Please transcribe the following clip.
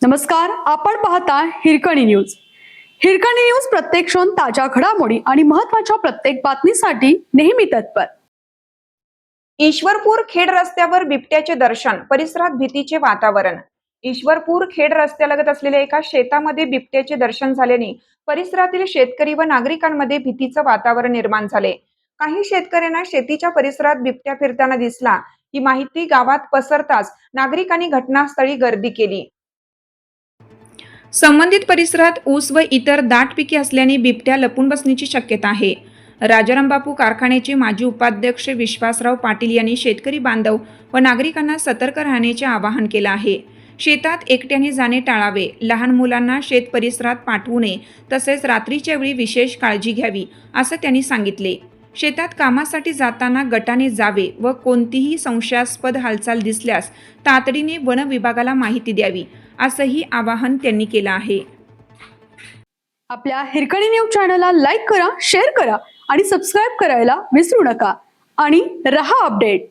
नमस्कार, आपण पाहता हिरकणी न्यूज. हिरकणी न्यूज प्रत्येक क्षण ताज्या घडामोडी आणि महत्त्वाच्या प्रत्येक बातमीसाठी नेहमी तत्पर. ईश्वरपूर खेड रस्त्यावर बिबट्याचे दर्शन, परिसरात भीतीचे वातावरण. ईश्वरपूर खेड रस्त्यालगत असलेल्या एका शेतामध्ये बिबट्याचे दर्शन झाल्याने परिसरातील शेतकरी व नागरिकांमध्ये भीतीचं वातावरण निर्माण झाले. काही शेतकऱ्यांना शेतीच्या परिसरात बिबट्या फिरताना दिसला ही माहिती गावात पसरताच नागरिकांनी घटनास्थळी गर्दी केली. संबंधित परिसरात ऊस व इतर दाट पिके असल्याने बिबट्या लपून बसण्याची शक्यता आहे. राजारामबापू कारखान्याचे माजी उपाध्यक्ष विश्वासराव पाटील यांनी शेतकरी बांधव व नागरिकांना सतर्क राहण्याचे आवाहन केलं आहे. शेतात एकट्याने जाणे टाळावे, लहान मुलांना शेत परिसरात पाठवू नये, तसेच रात्रीच्या वेळी विशेष काळजी घ्यावी असं त्यांनी सांगितले. शेतात कामासाठी जाताना गटाने जावे व कोणतीही संशयास्पद हालचाल दिसल्यास तातडीने वन विभागाला माहिती द्यावी असंही आवाहन त्यांनी केलं आहे. आपल्या हिरकणी न्यूज चॅनलला लाईक करा, शेअर करा आणि सबस्क्राईब करायला विसरू नका आणि रहा अपडेट.